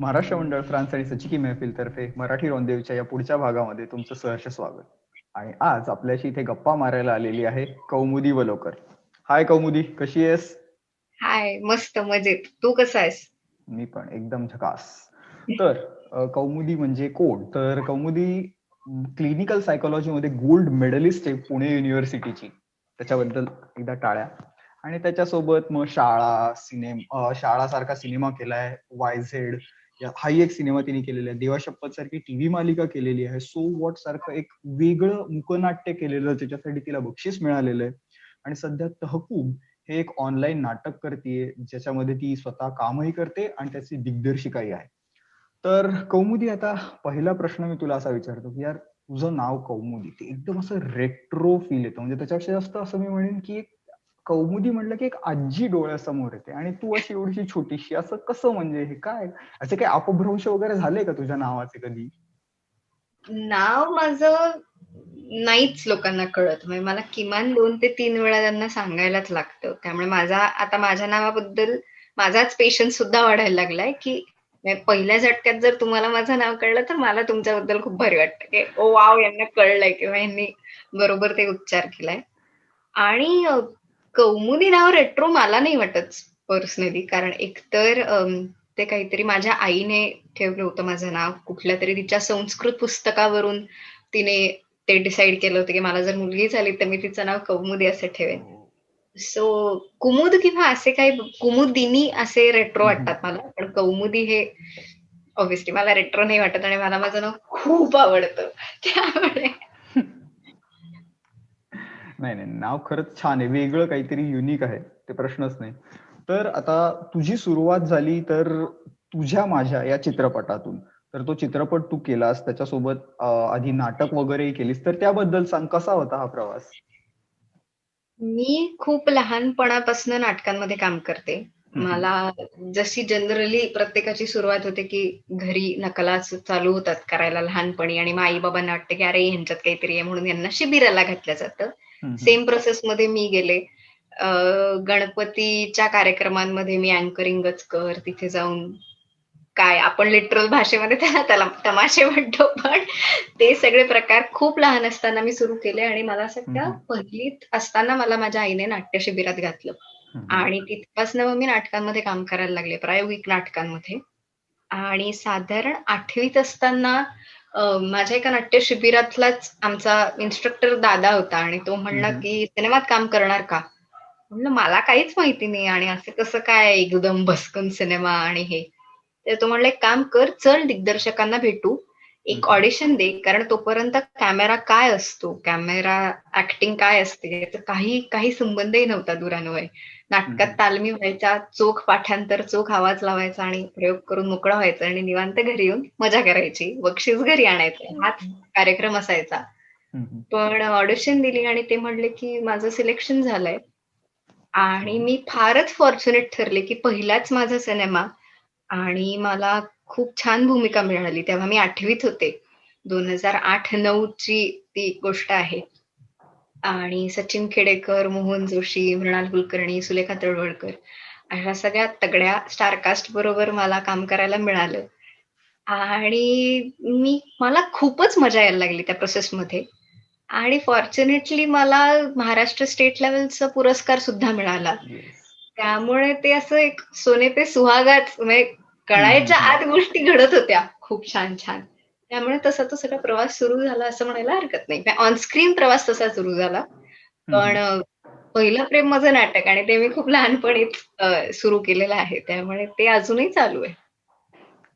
महाराष्ट्र मंडळ फ्रान्स आणि सचिकी महफिल तर्फे मराठी रोंदेवच्या या पुढच्या भागामध्ये तुमचं सहर्ष स्वागत. आणि आज आपल्याशी इथे गप्पा मारायला आलेली आहे कौमुदी वलोकर. हाय कौमुदी, कशी आहेस? हाय, मस्त मजेत. तू कसा आहेस? मी पण एकदम झकास. तर कौमुदी म्हणजे कोण? तर कौमुदी क्लिनिकल सायकोलॉजी मध्ये गोल्ड मेडलिस्ट आहे पुणे युनिव्हर्सिटीची. त्याच्याबद्दल एकदा टाळ्या. आणि त्याच्यासोबत मग शाळा सारखा सिनेमा केलाय, वायझेड हाही एक सिनेमा तिने केलेला आहे, देवा शपथ सारखी टीव्ही मालिका केलेली आहे, सो वॉट सारखं एक वेगळं मुकनाट्य केलेलं, त्याच्यासाठी तिला बक्षीस मिळालेलं आहे. आणि सध्या तहकूब हे एक ऑनलाईन नाटक करते, ज्याच्यामध्ये ती स्वतः कामही करते आणि त्याची दिग्दर्शिकाही आहे. तर कौमुदी, आता पहिला प्रश्न मी तुला असा विचारतो की यार, तुझं नाव कौमुदी ते एकदम असं रेट्रो फील येतं. म्हणजे त्याच्यापेक्षा जास्त असं मी म्हणेन की कौमुदी म्हणलं की एक आजी डोळ्यासमोर येते, आणि तू अशी एवढीशी छोटीशी, असं कसं? म्हणजे हे काय, असे काही अपभ्रंश वगैरे झाले का तुझ्या नावाचे कधी? नाव माझं नाहीच लोकांना कळत. म्हणजे मला किमान 2 ते 3 वेळा त्यांना सांगायलाच लागतं. त्यामुळे आता माझ्या नावाबद्दल माझाच पेशन्स सुद्धा वाढायला लागलाय, की म्हणजे पहिल्या झटक्यात जर तुम्हाला माझं नाव कळलं तर मला तुमच्याबद्दल खूप भारी वाटतं, की ओ वाव, यांना कळलंय किंवा यांनी बरोबर ते उच्चार केलाय. आणि कौमुदी नाव रेट्रो मला नाही वाटत पर्सनली, कारण एकतर ते काहीतरी माझ्या आईने ठेवलं होतं माझं नाव. कुठल्या तरी तिच्या संस्कृत पुस्तकावरून तिने ते डिसाईड केलं होतं की मला जर मुलगी झाली तर मी तिचं नाव कौमुदी असं ठेवेन. सो कुमुद किंवा असे काही कुमुदिनी असे रेट्रो वाटतात मला, पण कौमुदी हे ऑब्व्हियसली मला रेट्रो नाही वाटत आणि मला माझं नाव खूप आवडतं त्यामुळे. नाही नाही, नाव खरंच छान आहे, वेगळं काहीतरी युनिक आहे, ते प्रश्नच नाही. तर आता तुझी सुरुवात झाली तर तुझ्या माझ्या या चित्रपटातून. तर तो चित्रपट तू केलास, त्याच्यासोबत आधी नाटक वगैरेही केलीस, तर त्याबद्दल सांग, कसा होता हा प्रवास? मी खूप लहानपणापासून नाटकांमध्ये काम करते. हम्म. मला जशी जनरली प्रत्येकाची सुरुवात होते की घरी नकलाच चालू होतात करायला लहानपणी, आणि मग आई बाबांना वाटतं की अरे ह्यांच्यात काहीतरी आहे म्हणून यांना शिबिराला घातलं जातं. हम्म. सेम प्रोसेसमध्ये मी गेले. गणपतीच्या कार्यक्रमांमध्ये मी अँकरिंगच कर, तिथे जाऊन काय आपण लिटरल भाषेमध्ये त्याला त्याला तमाशे म्हणतो, पण ते सगळे प्रकार खूप लहान असताना मी सुरू केले. आणि मला असं वाटतं हम्म. पहिलीत असताना मला माझ्या आईने नाट्य शिबिरात घातलं, हम्म. आणि तिथपासून मग मी नाटकांमध्ये काम करायला लागले, प्रायोगिक नाटकांमध्ये. आणि साधारण 8वीत असताना माझ्या एका नाट्य शिबिरातलाच आमचा इन्स्ट्रक्टर दादा होता, आणि तो म्हणला हम्म. की सिनेमात काम करणार का? म्हणलं मला काहीच माहिती नाही, आणि असं कसं काय एकदम भस्कन सिनेमा आणि हे. तर तो म्हणला एक काम कर, चल दिग्दर्शकांना भेटू, एक हम्म. ऑडिशन दे, कारण तोपर्यंत कॅमेरा काय असतो, कॅमेरा ऍक्टिंग काय असते याचा काही काही संबंधही नव्हता दुरान्वय. नाटकात हम्म. तालमी व्हायच्या, चोख पाठांतर, चोख आवाज लावायचा आणि प्रयोग करून मोकळा व्हायचा आणि निवांत घरी येऊन मजा करायची, बक्षीस घरी आणायचं, हाच कार्यक्रम असायचा. हम्म. पण ऑडिशन दिली आणि ते म्हणले की माझं सिलेक्शन झालंय. आणि मी फारच फॉर्च्युनेट ठरले की पहिलाच माझा सिनेमा, आणि मला खूप छान भूमिका मिळाली. तेव्हा मी 8वीत होते. 2008-9 ची ती गोष्ट आहे. आणि सचिन खेडेकर, मोहन जोशी, मृणाल कुलकर्णी, सुलेखा तळवळकर अशा सगळ्या तगड्या स्टारकास्ट बरोबर मला काम करायला मिळालं. आणि मला खूपच मजा यायला लागली त्या प्रोसेसमध्ये. आणि फॉर्च्युनेटली मला महाराष्ट्र स्टेट लेवलचा पुरस्कार सुद्धा मिळाला. येस. त्यामुळे ते असं एक सोने पे सुहागाच, म्हणजे कळायच्या हम्म. आत गोष्टी घडत होत्या खूप छान छान. त्यामुळे तसा तो सगळा प्रवास सुरू झाला असं म्हणायला हरकत नाही. ऑनस्क्रीन प्रवास तसा सुरू झाला. पण हम्म. पहिलं प्रेम माझं नाटक, आणि ते मी खूप लहानपणीच सुरू केलेलं आहे, त्यामुळे ते अजूनही चालू आहे.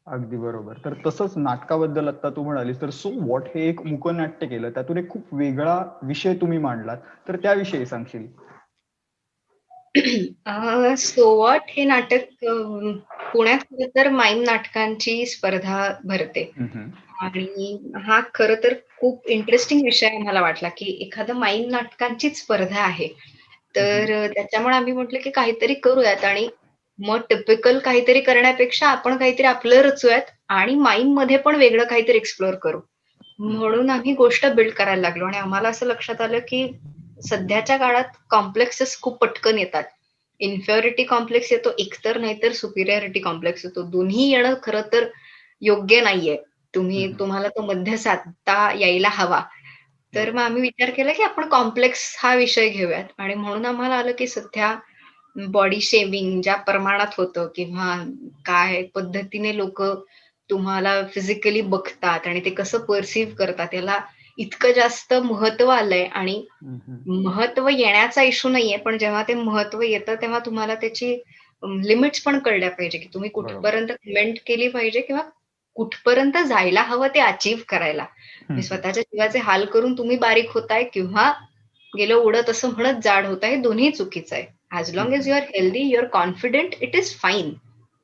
अगदी बरोबर. तर तसंच नाटकाबद्दल आता तू म्हणालीस, तर सो व्हॉट हे एक मुकनाट्य केलं, त्यातून एक खूप वेगळा विषय तुम्ही मांडलात, तर त्याविषयी सांगशील? सो व्हॉट हे नाटक पुण्यात खरं तर माईम नाटकांची स्पर्धा भरते. हम्म. आणि हा खरं तर खूप इंटरेस्टिंग विषय मला वाटला, की एखादं माईम नाटकांचीच स्पर्धा आहे. हम्म. तर त्याच्यामुळे आम्ही म्हटलं की काहीतरी करूयात, आणि मग टिपिकल काहीतरी करण्यापेक्षा आपण काहीतरी आपलं रचूयात आणि माईम मध्ये पण वेगळं काहीतरी एक्सप्लोअर करू. हम्म. म्हणून आम्ही गोष्ट बिल्ड करायला लागलो, आणि आम्हाला असं लक्षात आलं की सध्याच्या काळात कॉम्प्लेक्सेस खूप पटकन येतात. इन्फिरिटी कॉम्प्लेक्स येतो एकतर, नाहीतर सुपिरियरिटी कॉम्प्लेक्स येतो. दोन्ही येणं खरं तर योग्य नाहीये. तुम्हाला तो मध्य साधता यायला हवा. तर मग आम्ही विचार केला की आपण कॉम्प्लेक्स हा विषय घेऊयात, आणि म्हणून आम्हाला आलं की सध्या बॉडी शेमिंग ज्या प्रमाणात होतं, किंवा काय पद्धतीने लोक तुम्हाला फिजिकली बघतात आणि ते कसं परसिव्ह करतात, याला इतकं जास्त महत्व आलंय. आणि महत्व येण्याचा इश्यू नाहीये, पण जेव्हा ते महत्व येतं तेव्हा तुम्हाला त्याची लिमिट्स पण कळल्या पाहिजे, की तुम्ही कुठपर्यंत कमेंट केली पाहिजे, किंवा कुठपर्यंत जायला हवं ते अचीव्ह करायला. स्वतःच्या जीवाचे हाल करून तुम्ही बारीक होताय, किंवा गेलं उडत असं म्हणत जाड होताय, हे दोन्ही चुकीचं आहे. As long as you are healthy, you are confident, it is fine.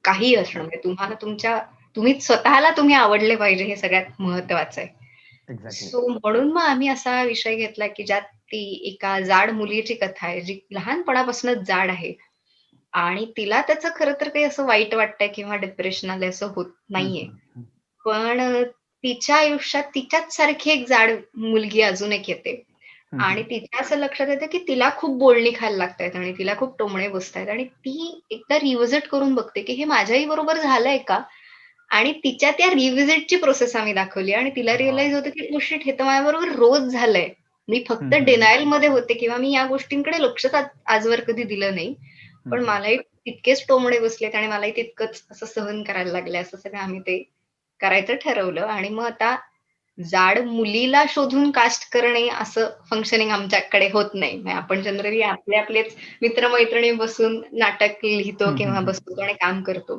काही असणं म्हणजे तुम्हाला तुम्ही स्वतःला तुम्ही आवडले पाहिजे, हे सगळ्यात महत्वाचं आहे. सो म्हणून मग आम्ही असा विषय घेतला की ज्यात ती एका जाड मुलीची कथा आहे, जी लहानपणापासूनच जाड आहे, आणि तिला त्याचं खरं तर काही असं वाईट वाटतंय किंवा डिप्रेशन आलंय असं होत नाहीये. पण तिच्या आयुष्यात तिच्याच सारखी एक जाड मुलगी अजून एक येते, आणि तिच्या असं लक्षात येतं की तिला खूप बोलणी खायला लागतायत आणि तिला खूप टोमणे बसतायत, आणि ती एकदा रिव्हिजिट करून बघते की हे माझ्याही बरोबर झालंय का. आणि तिच्या त्या रिव्हिजिटची प्रोसेस आम्ही दाखवली, आणि तिला रिअलाइज होतं की गोष्टी हे तर माझ्याबरोबर रोज झालंय. मी फक्त डिनायल मध्ये होते, किंवा मी या गोष्टींकडे लक्षच आजवर कधी दिलं नाही, पण मलाही तितकेच टोमणे बसलेत आणि मलाही तितकंच असं सहन करायला लागलंय. असं सगळं आम्ही ते करायचं ठरवलं. आणि मग आता जाड मुलीला शोधून कास्ट करणे असं फंक्शनिंग आमच्याकडे होत नाही. आपण जनरली आपलेच मित्रमैत्रिणी बसून नाटक लिहितो किंवा बसतो आणि काम करतो.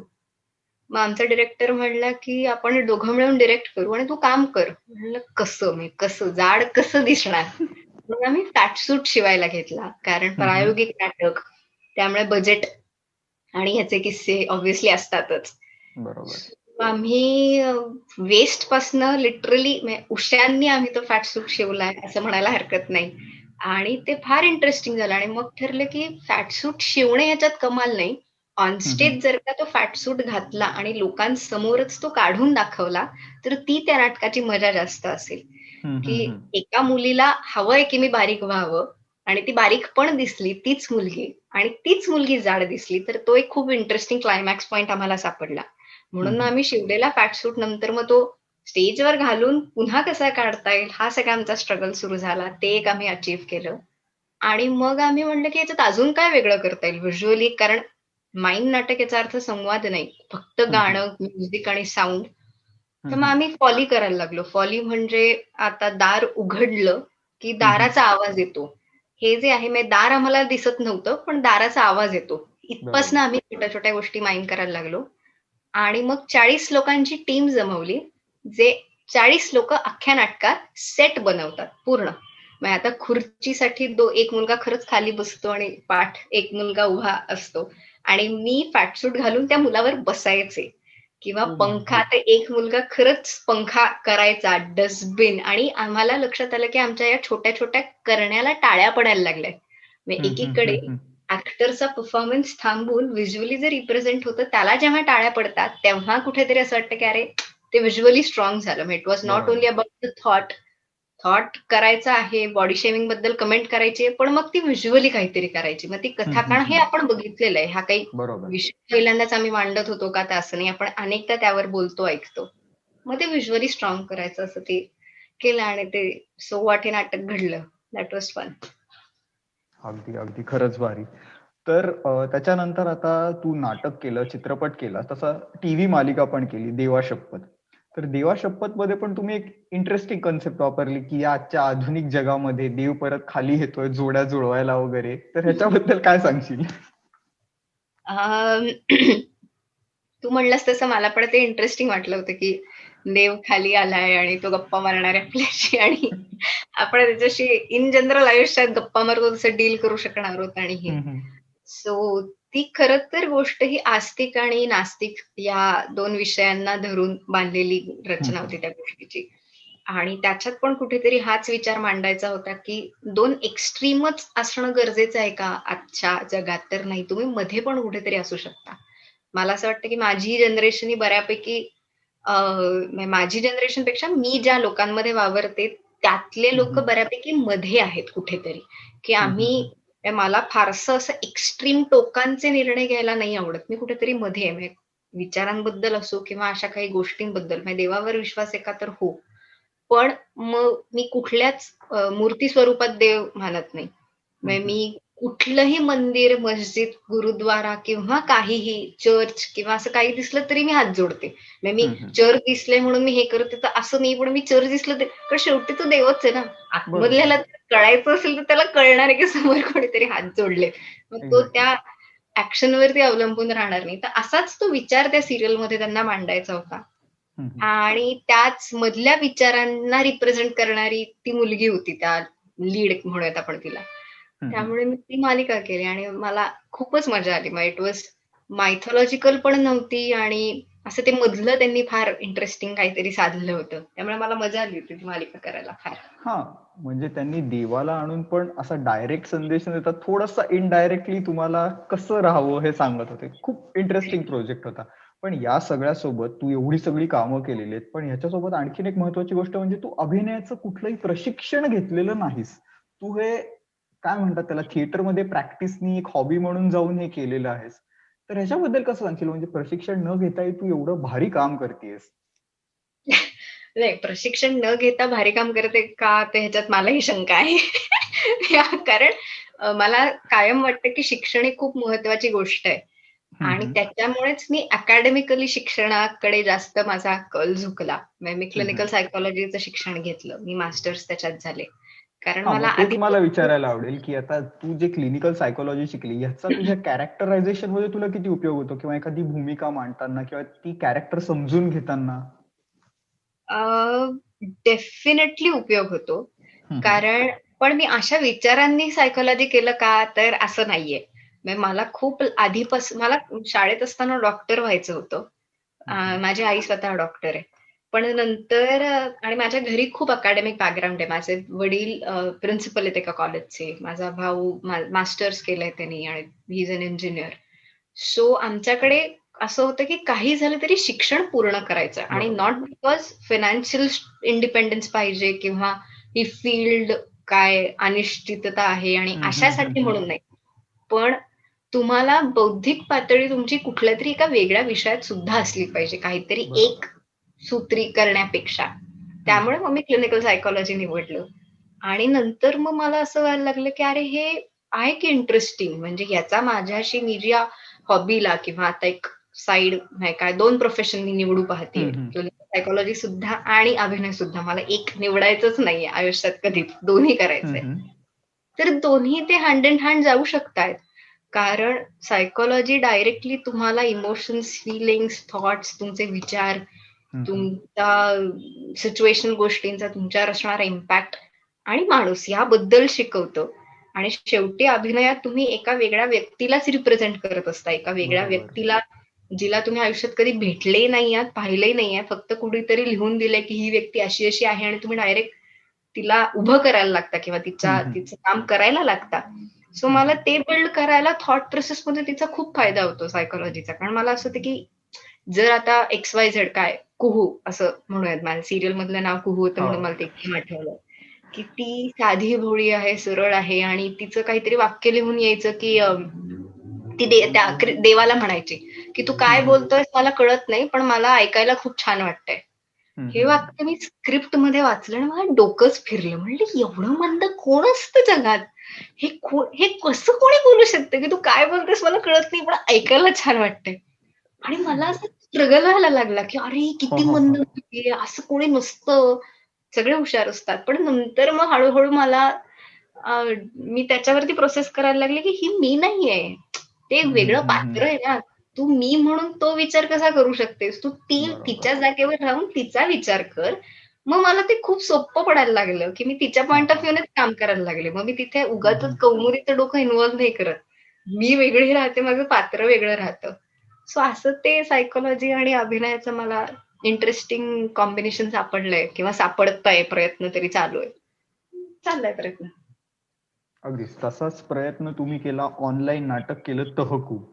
मग आमचा डिरेक्टर म्हणला की आपण दोघं मिळून डिरेक्ट करू आणि तू काम कर. म्हणलं कसं जाड कसं दिसणार. मग आम्ही फॅटसूट शिवायला घेतला, कारण प्रायोगिक नाटक, त्यामुळे बजेट आणि ह्याचे किस्से ऑब्व्हियसली असतातच. बरोबर. आम्ही वेस्ट पासनं लिटरली उश्यांनी आम्ही तो फॅटसूट शिवलाय असं म्हणायला हरकत नाही, आणि ते फार इंटरेस्टिंग झालं. आणि मग ठरलं की फॅटसूट शिवणे ह्याच्यात कमाल नाही, ऑनस्टेज जर का तो फॅटसूट घातला आणि लोकांसमोरच तो काढून दाखवला, तर ती त्या नाटकाची मजा जास्त असेल. की एका मुलीला हवंय की मी बारीक व्हावं, आणि ती बारीक पण दिसली तीच मुलगी, आणि तीच मुलगी जाड दिसली, तर तो एक खूप इंटरेस्टिंग क्लायमॅक्स पॉइंट आम्हाला सापडला. म्हणून आम्ही शिवलेला फॅटसूट नंतर मग तो स्टेजवर घालून पुन्हा कसा काढता येईल हा सगळा आमचा स्ट्रगल सुरू झाला. ते एक आम्ही अचीव्ह केलं. आणि मग आम्ही म्हणलं की याच्यात अजून काय वेगळं करता येईल व्हिज्युअली, कारण माईम नाटक याचा अर्थ संवाद नाही, फक्त गाणं, म्युझिक आणि साऊंड. तर मग आम्ही फॉली करायला लागलो. फॉली म्हणजे आता दार उघडलं की दाराचा आवाज येतो. हे जे आहे दार आम्हाला दिसत नव्हतं, पण दाराचा आवाज येतो. इथपासनं आम्ही छोट्या छोट्या गोष्टी माईन करायला लागलो. आणि मग 40 लोकांची टीम जमवली, जे 40 लोक अख्ख्या नाटकात सेट बनवतात पूर्ण. मग आता खुर्चीसाठी एक मुलगा खरंच खाली बसतो आणि पाठ एक मुलगा उभा असतो, आणि मी फॅटसूट घालून त्या मुलावर बसायचे. किंवा पंखा, तर एक मुलगा खरंच पंखा करायचा, डस्टबिन. आणि आम्हाला लक्षात आलं की आमच्या या छोट्या छोट्या करण्याला टाळ्या पडायला लागल्या. एकीकडे ऍक्टरचा परफॉर्मन्स थांबून व्हिज्युअली जे रिप्रेझेंट होतं त्याला जेव्हा टाळ्या पडतात, तेव्हा कुठेतरी असं वाटतं की अरे ते व्हिज्युअली स्ट्रॉंग झालं. It was not only about the thought करायचा आहे, बॉडी शेमिंग बद्दल कमेंट करायची, पण मग ती व्हिज्युअली काहीतरी करायची. मग ती कथा, कारण हे आपण बघितलेलं आहे, हा काही विषय पहिल्यांदाच आम्ही मांडत होतो का, तर असं नाही, आपण अनेकदा त्यावर बोलतो, ऐकतो. मग ते व्हिज्युअली स्ट्रॉंग करायचं असं ते केलं, आणि ते सो व्हॉट हे नाटक घडलं. That was fun. अगदी अगदी खरंच भारी. तर त्याच्यानंतर आता तू नाटक केलं, चित्रपट केला, तसं टीव्ही मालिका पण केली, देवा शपथ. तर देवा शपथ मध्ये पण तुम्ही एक इंटरेस्टिंग कन्सेप्ट वापरली की या आजच्या आधुनिक जगामध्ये देव परत खाली येतोय जोड्या जुळवायला वगैरे. तर ह्याच्याबद्दल काय सांगशील? तू म्हणलास तसं मला पण ते इंटरेस्टिंग वाटलं होतं की देव खाली आलाय आणि तो गप्पा मारणार आहे आपल्याशी, आणि आपण त्याच्याशी इन जनरल आयुष्यात गप्पा मारतो तसं डील करू शकणार आहोत. आणि हे सो ती खरं तर गोष्ट ही आस्तिक आणि नास्तिक या दोन विषयांना धरून बांधलेली रचना होती त्या गोष्टीची. आणि त्याच्यात पण कुठेतरी हाच विचार मांडायचा होता की दोन एक्स्ट्रीमच असणं गरजेचं आहे का आजच्या जगात, तर नाही, तुम्ही मध्ये पण कुठेतरी असू शकता. मला असं वाटतं की माझी जनरेशन ही बऱ्यापैकी माझी जनरेशन पेक्षा मी ज्या लोकांमध्ये वावरते त्यातले लोक बऱ्यापैकी मध्ये आहेत कुठेतरी, की आम्ही मला फारसं असं एक्स्ट्रीम टोकांचे निर्णय घ्यायला नाही आवडत. मी कुठेतरी मध्ये आहे. म्हणजे विचारांबद्दल असो किंवा अशा काही गोष्टींबद्दल म्हणजे देवावर विश्वास आहे का तर हो. पण मग मी कुठल्याच मूर्ती स्वरूपात देव मानत नाही. म्हणजे मी कुठलंही मंदिर, मस्जिद, गुरुद्वारा किंवा काहीही चर्च किंवा असं काही दिसलं तरी मी हात जोडते. म्हणजे मी चर्च दिसले म्हणून मी हे करते तर असं नाही, पण मी चर्च दिसलं तर कारण शेवटी तो देवच आहे ना. आतमधल्याला कळायचं असेल तर त्याला कळणार आहे की समोर कोणीतरी हात जोडले. मग तो त्या ऍक्शन वरती अवलंबून राहणार नाही. तर असाच तो विचार त्या सिरियल मध्ये त्यांना मांडायचा होता. आणि त्याच मधल्या विचारांना रिप्रेझेंट करणारी ती मुलगी होती त्या लीड म्हणूयात आपण तिला. त्यामुळे मी ती मालिका केली आणि मला खूपच मजा आली. मग इट वॉज मायथॉलॉजिकल पण नव्हती आणि असं ते मधलं त्यांनी फार इंटरेस्टिंग काहीतरी साधलं होतं. त्यामुळे मला मजा आली होती ती मालिका करायला फार. हा, म्हणजे त्यांनी देवाला आणून पण असा डायरेक्ट संदेश न देता थोडासा इनडायरेक्टली तुम्हाला कसं राहावं हे सांगत होते. खूप इंटरेस्टिंग प्रोजेक्ट होता. पण या सगळ्यासोबत तू एवढी सगळी कामं केलेली आहेत, पण ह्याच्यासोबत आणखीन एक महत्वाची गोष्ट म्हणजे तू अभिनयाचं कुठलंही प्रशिक्षण घेतलेलं नाहीस. तू हे काय म्हणतात त्याला थिएटरमध्ये प्रॅक्टिसनी एक हॉबी म्हणून जाऊन हे केलेलं आहेस. तर ह्याच्याबद्दल कसं सांगशील? म्हणजे प्रशिक्षण न घेताही तू एवढं भारी काम करतेस. नाही, प्रशिक्षण न घेता भारी काम करते का ते ह्याच्यात मलाही शंका आहे. कारण मला कायम वाटतं की शिक्षण ही खूप महत्वाची गोष्ट आहे. आणि त्याच्यामुळेच मी अकॅडमिकली शिक्षणाकडे जास्त माझा कल झुकला. मी क्लिनिकल सायकोलॉजीचं शिक्षण घेतलं. मी मास्टर्स त्याच्यात झाले. कारण मला तेच आधी मला विचारायला आवडेल की आता तू जे क्लिनिकल सायकोलॉजी शिकली याचा तुझ्या कॅरेक्टरायझेशन मध्ये तुला किती उपयोग होतो किंवा एखादी भूमिका मांडताना किंवा ती कॅरेक्टर समजून घेताना? डेफिनेटली उपयोग होतो. कारण पण मी अशा विचारांनी सायकोलॉजी केलं का तर असं नाहीये. मला खूप आधीपासून मला शाळेत असताना डॉक्टर व्हायचं होतं. माझी आई स्वतः डॉक्टर आहे. पण नंतर आणि माझ्या घरी खूप अकॅडमिक बॅकग्राऊंड आहे. माझे वडील प्रिन्सिपल आहेत एका कॉलेजचे. माझा भाऊ मास्टर्स केलंय त्यांनी आणि he is an engineer. So आमच्याकडे असं होतं की काही झालं तरी शिक्षण पूर्ण करायचं आणि नॉट बिकॉज फायनान्शियल इंडिपेंडन्स पाहिजे किंवा ही फील्ड काय अनिश्चितता आहे आणि अशासाठी म्हणून नाही. पण तुम्हाला बौद्धिक पातळी तुमची कुठल्या तरी एका वेगळ्या विषयात सुद्धा असली पाहिजे, काहीतरी एक सूत्री करण्यापेक्षा. त्यामुळे मग मी क्लिनिकल सायकोलॉजी निवडलं. आणि नंतर मग मला असं व्हायला लागलं की अरे हे आहे की इंटरेस्टिंग, म्हणजे याचा माझ्याशी मी ज्या हॉबीला किंवा आता एक साईड काय 2 प्रोफेशन मी निवडू पाहते. सायकोलॉजी सुद्धा आणि अभिनय सुद्धा. मला एक निवडायचंच नाहीये आयुष्यात कधीच, दोन्ही करायचंय. तर दोन्ही ते हँड इन हँड जाऊ शकतायत. कारण सायकोलॉजी डायरेक्टली तुम्हाला इमोशन्स, फिलिंग्स, थॉट्स, तुमचे विचार, तुमचा सिच्युएशनल गोष्टींचा तुमच्यावर असणारा इम्पॅक्ट आणि माणूस याबद्दल शिकवतं. आणि शेवटी अभिनयात तुम्ही एका वेगळ्या व्यक्तीलाच रिप्रेझेंट करत असता. एका वेगळ्या व्यक्तीला जिला तुम्ही आयुष्यात कधी भेटलेही नाही आहात, पाहिलंही नाही आहे. फक्त कुणीतरी लिहून दिलंय की ही व्यक्ती अशी अशी आहे आणि तुम्ही डायरेक्ट तिला उभं करायला लागता किंवा तिचं काम करायला लागता. सो मला ते बिल्ड करायला थॉट प्रोसेस मध्ये तिचा खूप फायदा होतो सायकोलॉजीचा. कारण मला असं होतं की जर आता XYZ काय कुहू असं म्हणूयात, माझ्या सिरियल मधलं नाव कुहू होतं म्हणून मला ते एकदम आठवलं की ती साधी भोळी आहे, सरळ आहे आणि तिचं काहीतरी वाक्य लिहून यायचं की ती देवाला म्हणायची की तू काय बोलतोयस मला कळत नाही पण मला ऐकायला खूप छान वाटतंय. हे वाक्य मी स्क्रिप्ट मध्ये वाचलं आणि मला डोकंच फिरलं. म्हणलं एवढं मंद कोण असतं जगात? हे कसं कोणी बोलू शकतं की तू काय बोलतेस मला कळत नाही पण ऐकायला छान वाटतंय. आणि मला असं स्ट्रगल व्हायला लागला की अरे किती मंद मुलगी आहे, असं कोणी नसतं, सगळे हुशार असतात. पण नंतर मग हळूहळू मला मी त्याच्यावरती प्रोसेस करायला लागले की ही मी नाहीये, ते एक वेगळं पात्र आहे ना. तू मी म्हणून तो विचार कसा करू शकतेस? तू तिच्या जागेवर राहून तिचा विचार कर. मग मला ते खूप सोपं पडायला लागलं की मी तिच्या पॉइंट ऑफ व्ह्यूनेच काम करायला लागले. मग मी तिथे उगाचच कौमुदीचं डोकं इन्व्हॉल्व नाही करत. मी वेगळी राहते, माझं पात्र वेगळं राहतं. सो असं ते सायकोलॉजी आणि अभिनयाचं मला इंटरेस्टिंग कॉम्बिनेशन सापडलंय किंवा सापडतंय, प्रयत्न तरी चालू आहे. चाललाय प्रयत्न. अगदीच तसाच प्रयत्न तुम्ही केला, ऑनलाईन नाटक केलं तहकूब.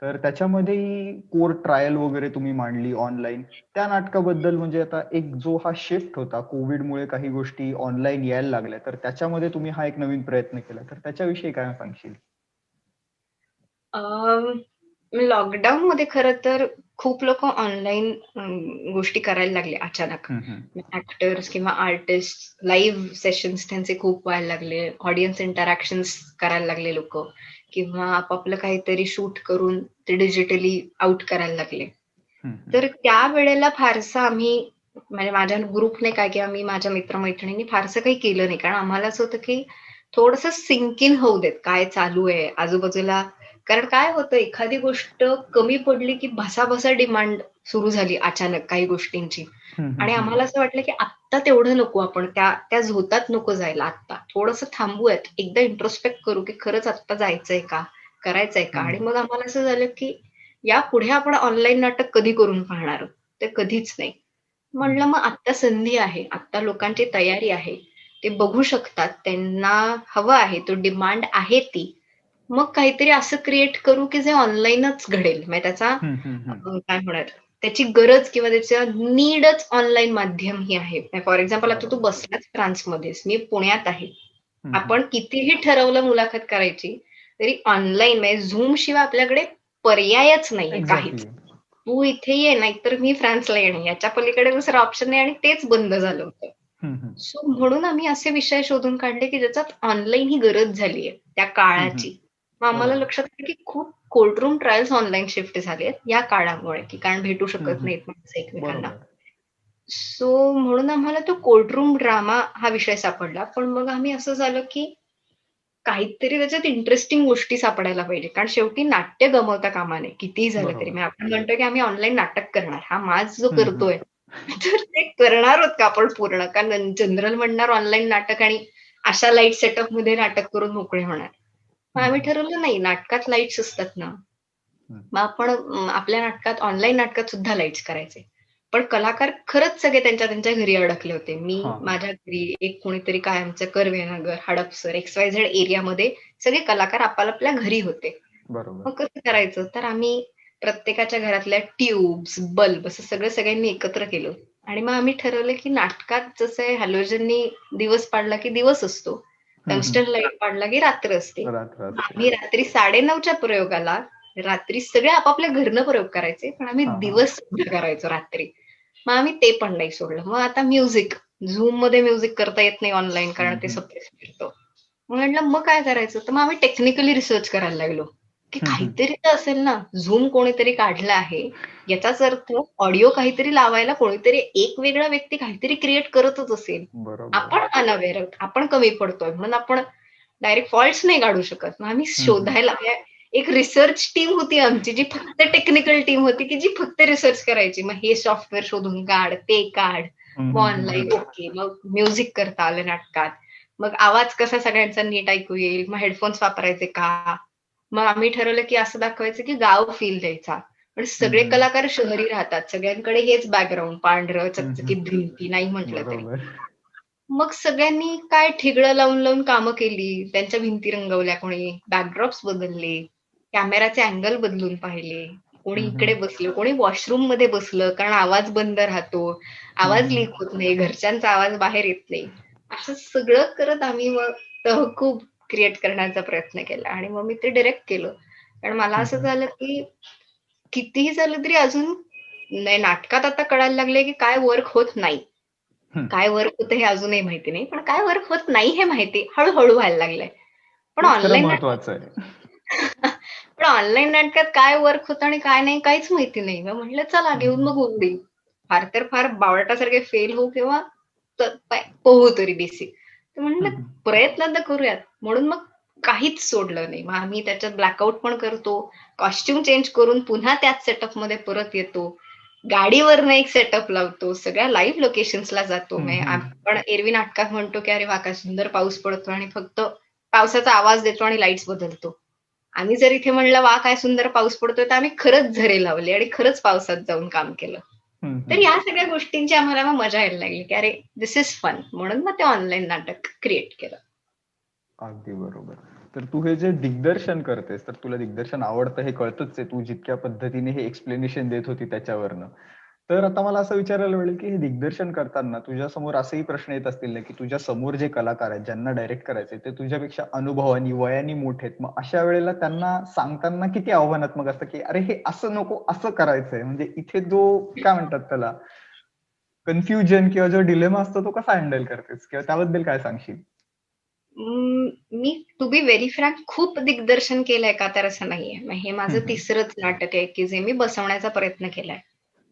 तर त्याच्यामध्ये कोर ट्रायल वगैरे तुम्ही मांडली ऑनलाईन. त्या नाटकाबद्दल म्हणजे आता एक जो हा शिफ्ट होता, कोविडमुळे काही गोष्टी ऑनलाईन यायला लागल्या, तर त्याच्यामध्ये तुम्ही हा एक नवीन प्रयत्न केला, तर त्याच्याविषयी काय सांगशील? लॉकडाऊन मध्ये खरं तर खूप लोक ऑनलाईन गोष्टी करायला लागले अचानक. हम्म, हम्म. ऍक्टर्स किंवा आर्टिस्ट लाईव्ह सेशन्स त्यांचे खूप व्हायला लागले, ऑडियन्स इंटरॅक्शन्स करायला लागले लोक, किंवा आपापलं काहीतरी शूट करून ते डिजिटली आउट करायला लागले. हम्म, हम्म. तर त्या वेळेला फारसं आम्ही, म्हणजे माझ्या ग्रुपने काय किंवा मी माझ्या मित्रमैत्रिणींनी फारसं काही केलं नाही, कारण आम्हाला असं होतं की थोडंसं सिंक इन होऊ देत काय चालू आहे आजूबाजूला. कारण काय होतं, एखादी गोष्ट कमी पडली की भसाभसा डिमांड सुरू झाली अचानक काही गोष्टींची, हम्म, हम्म, आणि हम्म. आम्हाला असं वाटलं की आत्ता तेवढं नको, आपण त्या त्या झोतात नको जायला, आत्ता थोडंसं थांबूयात, एकदा इंट्रोस्पेक्ट करू की खरंच आत्ता जायचंय का, करायचंय का. आणि हम्म. मग आम्हाला असं झालं की यापुढे आपण ऑनलाईन नाटक कधी करून पाहणार आहोत? ते कधीच नाही. म्हणलं मग आत्ता संधी आहे, आत्ता लोकांची तयारी आहे, ते बघू शकतात, त्यांना हवं आहे, तो डिमांड आहे ती. मग काहीतरी असं क्रिएट करू की जे ऑनलाईनच घडेल, म्हणजे त्याचा हम्म, हम्म, हम्म. काय म्हणतात, त्याची गरज किंवा त्याच्या नीडच ऑनलाईन माध्यम ही आहे. फॉर एक्झाम्पल, आता तू बरोबर. बसलाच फ्रान्समध्येस, मी पुण्यात आहे, हम्म, हम्म. आपण कितीही ठरवलं मुलाखत करायची तरी ऑनलाईन, म्हणजे झूम शिवाय आपल्याकडे पर्यायच नाहीये काहीच. एक्झॅक्टली. तू इथे ये, नाहीतर मी फ्रान्सला येणे, याच्या पलीकडे दुसरा ऑप्शन नाही, आणि तेच बंद झालं होतं. हम्म, हम्म. सो म्हणून आम्ही असे विषय शोधून काढले की ज्याच्यात ऑनलाईन ही गरज झालीये त्या हम्म, हम्म. काळाची. मग आम्हाला बरोबर. लक्षात आलं की खूप कोर्टरूम ट्रायल्स ऑनलाईन शिफ्ट झाले या काळामुळे, की कारण भेटू हम्म, शकत हम्म. नाहीत माणसं एकमेकांना. बरोबर. सो म्हणून आम्हाला तो कोर्टरूम ड्रामा हा विषय सापडला. पण मग आम्ही असं झालं की काहीतरी त्याच्यात इंटरेस्टिंग गोष्टी सापडायला पाहिजे, कारण शेवटी नाट्य गमवता कामा नये कितीही झालं तरी. बरोबर. मग आपण म्हणतोय की आम्ही ऑनलाईन नाटक करणार, हा माज जो हम्म, हम्म. करतोय, तर ते करणार आहोत का आपण पूर्ण? कारण जनरल म्हणणार ऑनलाईन नाटक आणि अशा लाईट सेटअप मध्ये नाटक करून मोकळे होणार. मग हम्म, आम्ही हम्म. ठरवलं नाही, नाटकात लाईट्स असतात ना, हम्म. मग आपण आपल्या नाटकात, ऑनलाईन नाटकात सुद्धा लाईट्स करायचे. पण कलाकार खरंच सगळे त्यांच्या त्यांच्या घरी अडकले होते. मी हा, हा. माझ्या घरी, एक कोणीतरी कायमचं कर्वेनगर, हडपसर, XYZ एरियामध्ये सगळे कलाकार आपापल्या घरी होते. बरोबर. मग कसं करायचं, तर आम्ही प्रत्येकाच्या घरातल्या ट्यूब्स, बल्ब असं सगळं सगळ्यांनी एकत्र केलं. आणि मग आम्ही ठरवलं की नाटकात जसं आहे, हॅलोजननी दिवस पाडला की दिवस असतो, हम्म, हम्म. टंगस्टन लाईट पाडला की रात्र असते. रात्र मग असते. आम्ही रात्री 9:30च्या प्रयोगाला रात्री सगळे आपापल्या घरनं प्रयोग करायचे, पण आम्ही हा, हा. दिवस सुद्धा करायचो रात्री. मग आम्ही ते पण नाही सोडलं. मग आता म्युझिक, झूम मध्ये म्युझिक करता येत नाही ऑनलाईन, कारण हम्म, ते हम्म. सप्रेस मिळतं. मग म्हटलं मग काय करायचं, तर मग आम्ही टेक्निकली रिसर्च करायला लागलो की हम्म, हम्म. काहीतरी तर असेल ना, झूम कोणीतरी काढला आहे, याचाच अर्थ ऑडिओ काहीतरी लावायला कोणीतरी, एक वेगळा व्यक्ती काहीतरी क्रिएट करतच असेल. बरोबर. आपण अनअवेअर आहोत, आपण कमी पडतोय, म्हणून आपण डायरेक्ट फॉल्ट्स नाही काढू शकत. मग आम्ही हम्म, हम्म. शोधायला, एक रिसर्च टीम होती आमची, जी फक्त टेक्निकल टीम होती, की जी फक्त रिसर्च करायची. मग हे सॉफ्टवेअर शोधून काढ, ते काढ, हम्म, मग हम्म, हम्म, ऑनलाईन हम्म. ओके, मग म्युझिक करता आलं नाटकात, मग आवाज कसा सगळ्यांचा नीट ऐकू येईल, मग हेडफोन्स वापरायचे का. मग आम्ही ठरवलं की असं दाखवायचं की गाव फील द्यायचा. पण हम्म, सगळे हम्म. कलाकार शहरी राहतात, सगळ्यांकडे हेच बॅकग्राऊंड, पांढरं हम्म, चकचकीत हम्म. भिंती नाही म्हटलं तरी. बरोबर. मग सगळ्यांनी काय ठिगळं लावून लावून कामं केली, त्यांच्या भिंती रंगवल्या, कोणी बॅकड्रॉप्स बदलले, कॅमेराचे अँगल बदलून पाहिले, कोणी हम्म, इकडे हम्म. बसलं, कोणी वॉशरूम मध्ये बसलं, कारण आवाज बंद राहतो, हम्म, आवाज हम्म. लीक होत नाही, घरच्यांचा आवाज बाहेर येत नाही. असं सगळं करत आम्ही मग तहकूब क्रिएट करण्याचा प्रयत्न केला, आणि मग मी ते डिरेक्ट केलं. कारण मला हम्म, असं हम्म. झालं की कितीही झालं तरी अजून नाही, नाटकात आता कळायला लागले की काय वर्क होत नाही. हम्म. काय वर्क होतं हे अजूनही माहिती नाही, पण काय वर्क होत नाही हे माहिती हळूहळू व्हायला लागलंय. पण तेच खरं ऑनलाईन महत्वाचं आहे. पण ऑनलाईन नाटकात काय वर्क होतं आणि काय नाही काहीच माहिती नाही. मग म्हटलं चला हम्म, घेऊन हम्म. मग उडी. फार तर फार बावळटासारखे फेल होऊ किंवा पोहू तरी बेसिक. तर हम्म, म्हटलं हम्म. प्रयत्न तर करूयात. म्हणून मग काहीच सोडलं नाही. मग आम्ही त्याच्यात ब्लॅकआउट पण करतो, कॉस्ट्युम चेंज करून पुन्हा त्याच सेटअपमध्ये परत येतो. गाडीवरनं एक सेटअप लावतो, सगळ्या लाईव्ह लोकेशन्सला जातो. हम्म, म्हणजे हम्म. आपण एरवी नाटकात म्हणतो की अरे वा काय सुंदर पाऊस पडतो, आणि फक्त पावसाचा आवाज देतो आणि लाईट्स बदलतो. आम्ही जर इथे म्हणलं वा काय सुंदर पाऊस पडतोय, तर आम्ही खरंच झरे लावले आणि खरंच पावसात जाऊन काम केलं. हम्म, तर हम्म. या सगळ्या गोष्टींची आम्हाला मग मजा यायला लागली की अरे दिस इज फन, म्हणून मग ते ऑनलाईन नाटक क्रिएट केलं. अगदी बरोबर. तर तू हे जे दिग्दर्शन करतेस, तर तुला दिग्दर्शन आवडतं हे कळतच आहे. तू जितक्या पद्धतीने हे एक्सप्लेनेशन देत होती त्याच्यावरनं. तर आता मला असं विचारायला मिळेल, की हे दिग्दर्शन करताना तुझ्यासमोर असेही प्रश्न येत असतील ना, की तुझ्या समोर जे कलाकार आहेत, ज्यांना डायरेक्ट करायचंय, ते तुझ्यापेक्षा अनुभवानी, वयाने मोठे आहेत. मग अशा वेळेला त्यांना सांगताना किती आव्हानात्मक असतं, की "अरे, हे असं नको, असं करायचंय." म्हणजे इथे जो काय म्हणतात त्याला, कन्फ्युजन किंवा जो डिलेमा असतो, तो कसा हँडल करतेस? किंवा त्याबद्दल काय सांगशील? मी टू बी व्हेरी फ्रँक खूप दिग्दर्शन केलंय का तर असं नाहीये. हे हं, माझं हं. तिसरंच नाटक आहे की जे मी बसवण्याचा प्रयत्न केलाय.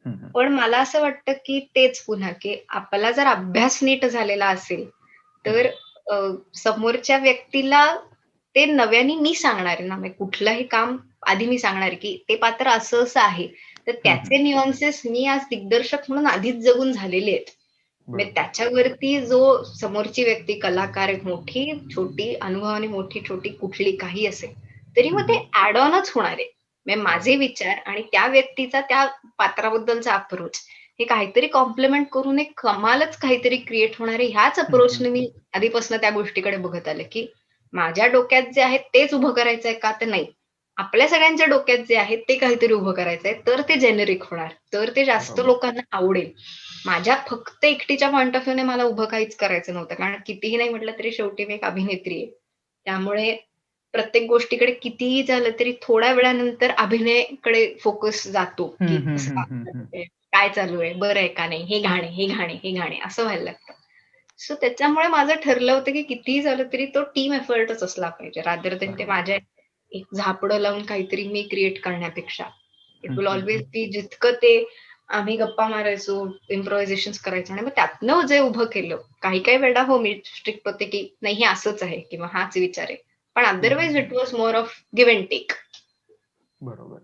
हं, हं. पण मला असं वाटतं की तेच पुन्हा की आपला जर अभ्यास नीट झालेला असेल हं. तर समोरच्या व्यक्तीला ते नव्याने मी सांगणार आहे ना, म्हणजे कुठलंही काम आधी मी सांगणार आहे की ते पात्र असं असं आहे. तर हं, हं. त्याचे न्यूअन्सेस मी आज दिग्दर्शक म्हणून आधीच जगून झालेले आहेत. म्हणजे बरोबर. त्याच्यावरती जो समोरची व्यक्ती कलाकार मोठी, छोटी, अनुभवाने मोठी, छोटी कुठली काही असेल, तरी हं, मग ते हं. ऍड ऑनच होणार आहे. म्हणजे माझे बरोबर. विचार आणि त्या व्यक्तीचा त्या पात्राबद्दलचा अप्रोच हे काहीतरी कॉम्प्लिमेंट करून एक कमालच काहीतरी क्रिएट होणार आहे. ह्याच हं, हं. अप्रोचने मी आधीपासून त्या गोष्टीकडे बघत आले, की माझ्या डोक्यात जे आहे तेच उभं करायचंय का तर नाही. आपल्या सगळ्यांच्या डोक्यात जे आहे ते काहीतरी उभं करायचंय, तर ते जेनेरिक होणार, तर ते जास्त बरोबर. लोकांना आवडेल. माझ्या फक्त एकटीच्या पॉइंट ऑफ व्ह्यूने मला उभं काहीच करायचं नव्हतं. कारण कितीही नाही म्हटलं तरी शेवटी मी एक अभिनेत्री आहे. त्यामुळे प्रत्येक गोष्टीकडे कितीही झालं तरी थोड्या वेळानंतर अभिनयकडे फोकस जातो, हं, की हं, कसं हं, काम हं, हं. करतोय, काय चालू आहे, बरं आहे का नाही, हे गाणे, हे गाणे, हे गाणे असं व्हायला लागतं. सो त्याच्यामुळे माझं ठरलं होतं, की कितीही झालं तरी तो टीम एफर्टच असला पाहिजे. रादर दॅन ते बरोबर. माझ्या एक झापडं लावून काहीतरी मी क्रिएट करण्यापेक्षा. इट हं, विल हं, ऑल्वेज हं. बी जितकं ते आम्ही गप्पा मारायचो, इम्प्रोव्हायझेशन्स करायचो आणि मग त्यातनं जे उभं केलं. काही-काही वेळा हो मी स्ट्रिक्ट होते, की नाही हे असंच आहे किंवा हाच विचार आहे. पण हं, हं, अदरवाईज हं. It was more of give and take. बरोबर.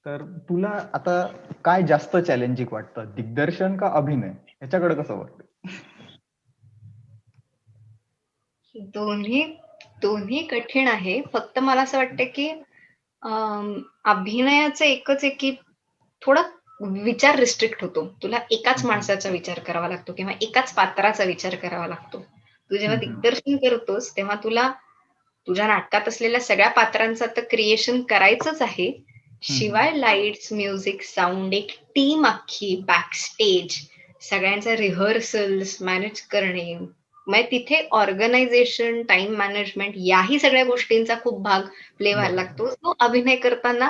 तर तुला आता काय जास्त चॅलेंजिंग वाटतं? दिग्दर्शन का अभिनय? ह्याच्याकडे कसं बघते? दोन्ही दोन्ही कठीण आहे. फक्त मला असं वाटतं, की अभिनयाचं एकच आहे, की थोडा विचार रिस्ट्रिक्ट होतो. तुला एकाच हं, हं. माणसाचा विचार करावा लागतो किंवा एकाच पात्राचा विचार करावा लागतो. तू जेव्हा हं, हं. दिग्दर्शन करतोस, तेव्हा तुला तुझ्या नाटकात असलेल्या सगळ्या पात्रांचं तर क्रिएशन करायचंच आहे. हं, हं. शिवाय लाईट्स, म्युझिक, साऊंड, एक टीम अख्खी, बॅकस्टेज, सगळ्यांचा रिहर्सल्स मॅनेज करणे. मग तिथे ऑर्गनायझेशन, टाइम मॅनेजमेंट याही सगळ्या गोष्टींचा खूप भाग प्ले व्हायला बरोबर. लागतो. तो अभिनय करताना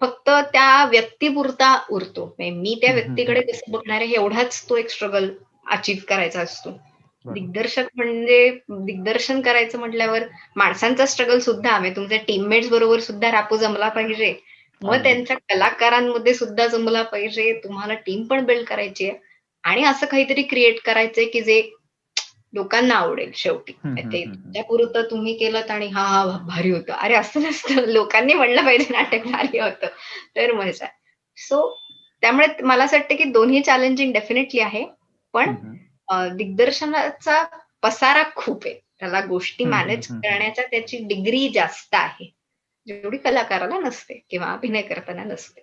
फक्त त्या व्यक्तीपुरता उरतो. म्हणजे मी त्या हं, हं, हं. व्यक्तीकडे कसं बघणार आहे एवढाच तो एक स्ट्रगल अचीव्ह करायचा असतो. बरोबर. दिग्दर्शक म्हणजे दिग्दर्शन करायचं म्हटल्यावर माणसांचा स्ट्रगल सुद्धा म्हणजे तुमच्या टीममेट्स बरोबर सुद्धा रापू जमला पाहिजे. मग अगदी. त्यांच्या कलाकारांमध्ये सुद्धा जमला पाहिजे. तुम्हाला टीम पण बिल्ड करायची आहे आणि असं काहीतरी क्रिएट करायचंय की जे लोकांना आवडेल शेवटी. हं, हं, ते हं, हं. तुमच्यापुरतं तुम्ही केलंत आणि हा हा भारी होतं. अरे असं नसतं. लोकांनी म्हणलं पाहिजे नाटक भारी होतं. तर मजा. सो त्यामुळे मला असं वाटतं की दोन्ही चॅलेंजिंग डेफिनेटली आहे. पण हं, हं. दिग्दर्शनाचा पसारा खूप आहे. त्याला गोष्टी हं, हं, मॅनेज हं, हं. करण्याच्या त्याची डिग्री जास्त आहे. जेवढी कलाकाराला नसते किंवा अभिनय करताना नसते.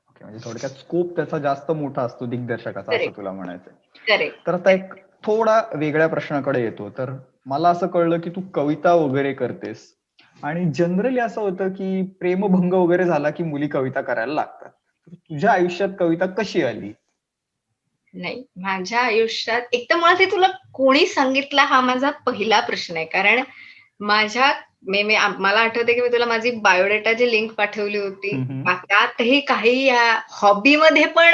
ओके. म्हणजे थोडक्यात स्कोप त्याचा जास्त मोठा असतो दिग्दर्शकाचा असं करेक्ट, तुला म्हणायचंय. करेक्ट, तर आता करेक्ट. एक थोडा वेगळ्या प्रश्नाकडे येतो. तर मला असं कळलं की तू कविता वगैरे करतेस आणि जनरली असं होतं की प्रेमभंग वगैरे झाला की मुली कविता करायला लागतात. तर तुझ्या आयुष्यात कविता कशी आली? नाही, माझ्या आयुष्यात एक तर मुळात हे तुला कोणी सांगितलं हा माझा पहिला प्रश्न आहे. कारण माझ्या मला आठवते की मी तुला माझी बायोडेटाची लिंक पाठवली होती. हं, हं. त्यातही काही या हॉबीमध्ये पण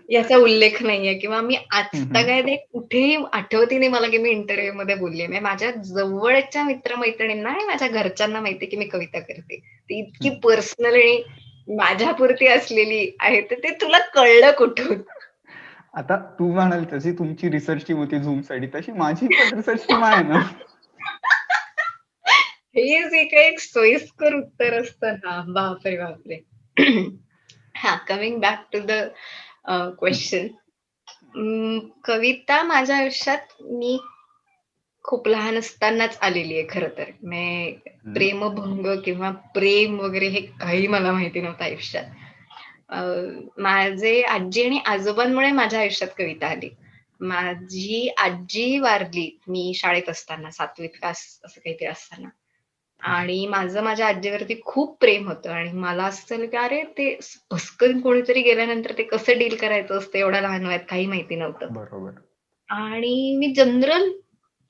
याचा उल्लेख नाहीये किंवा मी हं, हं. आजतागायत कुठेही आठवतही नाही मला की मी इंटरव्ह्यू मध्ये बोलले. म्हणजे माझ्या जवळच्या मित्रमैत्रिणींना आणि माझ्या घरच्यांना माहिती की मी कविता करते. ती इतकी हं. पर्सनल आणि माझ्यापुरती असलेली आहे. तर ते तुला कळलं कुठून? आता तू म्हणाल तशी तुमची रिसर्च टीम होती झूमसाठी, तशी माझी पण रिसर्च टीम आहे ना. हे जे काही एक सोयीस्कर उत्तर असतं ना, बापरे बापरे. हा, कमिंग बॅक टू द हं, क्वेश्चन. कविता माझ्या आयुष्यात मी खूप लहान असतानाच आलेली आहे खरं तर. हं. प्रेमभंग किंवा प्रेम वगैरे हे काही मला माहिती नव्हतं आयुष्यात. माझे आजी आणि आजोबांमुळे माझ्या आयुष्यात कविता आली. माझी आजी वारली मी शाळेत असताना, 7वीत का असं काहीतरी असताना. आणि माझं माझ्या आजीवरती खूप प्रेम होतं आणि मला असं झालं की अरे ते भस्कन कोणीतरी गेल्यानंतर ते कसं डील करायचं असतं एवढ्या लहान वयात काही माहिती नव्हतं. बरोबर. आणि मी जनरल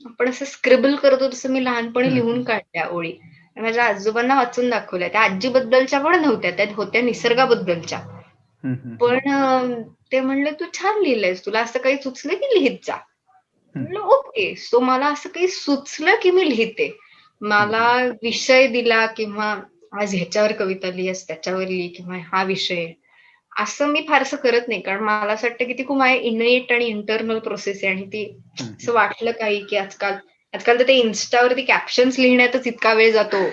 आपण असं स्क्रिबल करतो तसं मी लहानपणी लिहून काढल्या ओळी. माझ्या आजोबांना वाचून दाखवल्या. त्या आजीबद्दलच्या पण नव्हत्या, त्या होत्या निसर्गाबद्दलच्या. पण ते म्हणले तू छान लिहिलंयस, तुला असं काही सुचलं की लिहित जा. म्हणलं ओके. सो मला असं काही सुचलं की मी लिहिते. मला विषय दिला किंवा आज ह्याच्यावर कविता लिहिस, त्याच्यावर लिही किंवा हा विषय, असं मी फारसं करत नाही. कारण मला असं वाटतं की ती खूप माझी इनेट आणि इंटरनल प्रोसेस आहे आणि ती असं वाटलं काही की आजकाल तर ते इन्स्टावरती कॅप्शन्स लिहिण्यातच इतका वेळ जातो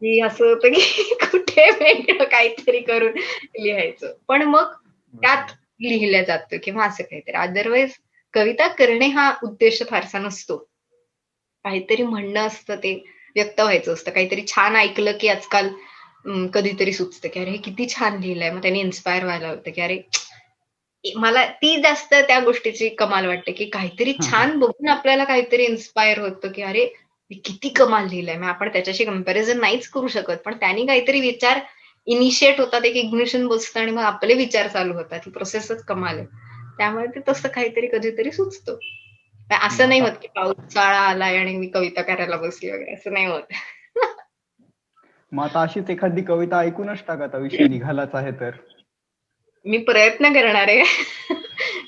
की असं होतं की कुठे वेगळं काहीतरी करून लिहायचं. पण मग त्यात लिहिल्या जातं किंवा असं काहीतरी. अदरवाईज कविता करणे हा उद्देश फारसा नसतो. काहीतरी म्हणणं असतं, ते व्यक्त व्हायचं असतं. काहीतरी छान ऐकलं की आजकाल कधीतरी सुचतं की अरे हे किती छान लिहिलंय. मग त्याने इन्स्पायर व्हायला होतं की अरे मला ती जास्त त्या गोष्टीची कमाल वाटते की काहीतरी छान बघून आपल्याला काहीतरी इन्स्पायर होतं की अरे मी किती कमाल लिहिलंय. मग आपण त्याच्याशी कंपॅरिझन नाहीच करू शकत, पण त्यांनी काहीतरी विचार इनिशिएट होतात, एक इग्निशन बसतं आणि मग आपले विचार चालू होतात. ही प्रोसेसच कमाल आहे. त्यामुळे ते तसं काहीतरी कधीतरी सुचतं. असं नाही होत की पावसाळा आलाय आणि मी कविता करायला बसली वगैरे, असं नाही होत. मग आता अशीच एखादी कविता ऐकूनच टाका, आता विषय निघालाच आहे तर. मी प्रयत्न करणार आहे.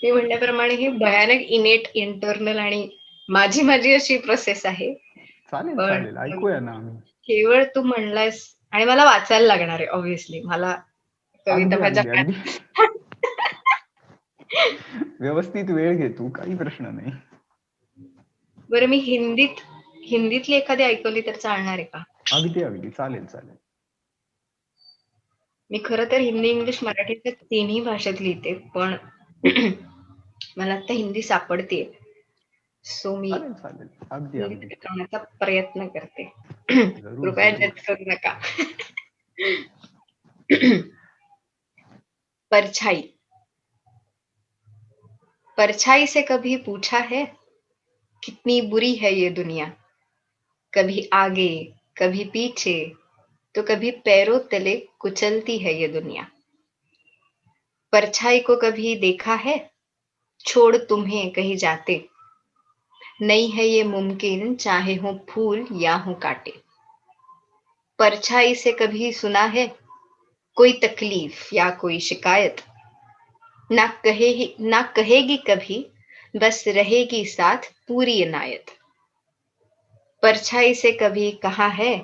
मी म्हणल्याप्रमाणे ही भयानक इनेट इंटरनल आणि माझी अशी प्रोसेस आहे. चालेल पण चालेल, ऐकूया ना आम्ही. केवळ तू म्हणलास आणि मला वाचायला लागणार आहे ऑब्व्हियसली. मला कविता अगदी माझ्या अगदी अगदी व्यवस्थित वेळ घे तू, काही प्रश्न नाही. बरं मी हिंदीतली एखादी ऐकवली तर चालणार आहे का? अगदी अगदी चालेल चालेल. मी खरं तर हिंदी, इंग्लिश, मराठीच्या तिन्ही भाषेत लिहिते, पण मला आता हिंदी सापडते. सो मी चालेल चालेल, अगदी हिंदीत अगदी. करण्याचा प्रयत्न करते. जरूर कृपया जरूर. जज करू नका. परछाई. परछाई से कभी पूछा है कितनी बुरी है ये दुनिया, कभी आगे कभी पीछे तो कभी पैरों तले कुचलती है ये दुनिया. परछाई को कभी देखा है छोड़ तुम्हें कहीं जाते, नहीं है ये मुमकिन चाहे हो फूल या हो कांटे. परछाई से कभी सुना है कोई तकलीफ या कोई शिकायत, ना कहेगी कभी बस रहेगी साथ पूरी इनायत. परछाई से कभी कहा है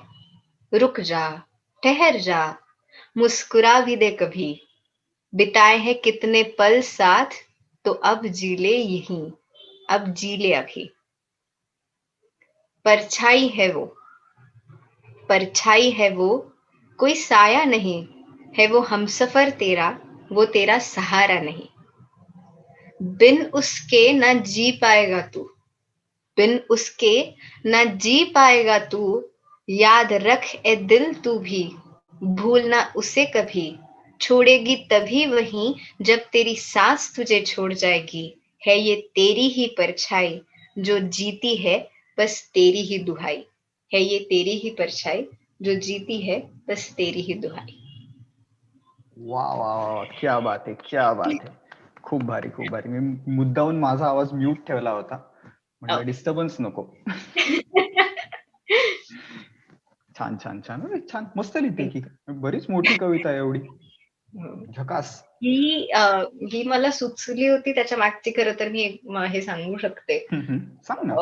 रुक जा ठहर जा, मुस्कुरा भी दे कभी, बिताए हैं कितने पल साथ तो अब जी ले यहीं, अब जी ले अभी. परछाई है वो कोई साया नहीं, है वो हमसफर तेरा, वो तेरा सहारा नहीं. बिन उसके ना जी पाएगा तू, बिन उसके ना जी पाएगा तू, याद रख ए दिल तू भी, भूलना उसे कभी, छोड़ेगी तभी वहीं जब तेरी सांस तुझे छोड़ जाएगी, है ये तेरी ही परछाई जो जीती है बस तेरी ही दुहाई, है ये तेरी ही परछाई जो जीती है बस तेरी ही दुहाई. वा वा वा, क्या बात आहे, क्या बात आहे. खूप भारी खूप भारी. मी मुद्दाहून माझा आवाज म्यूट ठेवला होता, म्हटलं डिस्टर्बन्स नको. छान छान छान, अरे छान, मस्त लिहिते की. बरीच मोठी कविता आहे एवढी. झकास. ही मला सुचली होती त्याच्या मागची, खरं तर मी हे सांगू शकते. सांग ना.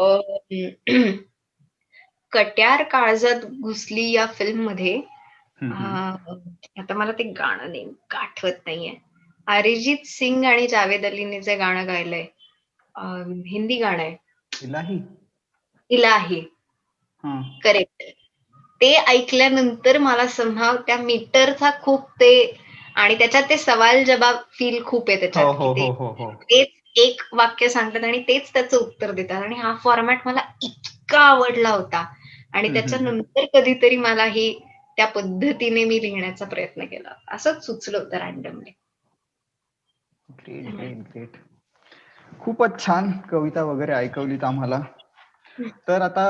कट्यार काळजात घुसली या फिल्म मध्ये आता मला ते गाणं नेमकं आठवत नाहीये. अरिजित सिंग आणि जावेद अलीने जे गाणं गायलंय, हिंदी गाणं आहे. इलाही. इलाही. करेक्ट. ते ऐकल्यानंतर मला समहाव त्या मीटरचा खूप ते आणि त्याच्यात ते सवाल जवाब फील खूप आहे त्याच्यात, की तेच एक वाक्य सांगतात आणि तेच त्याचं उत्तर देतात. आणि हा फॉर्मॅट मला इतका आवडला होता आणि त्याच्यानंतर कधीतरी मला ही त्या पद्धतीने मी लिहिण्याचा प्रयत्न केला. असंच सुचलं होतं रॅन्डमली. Great great great. खूपच छान कविता वगैरे ऐकवलीत आम्हाला. तर आता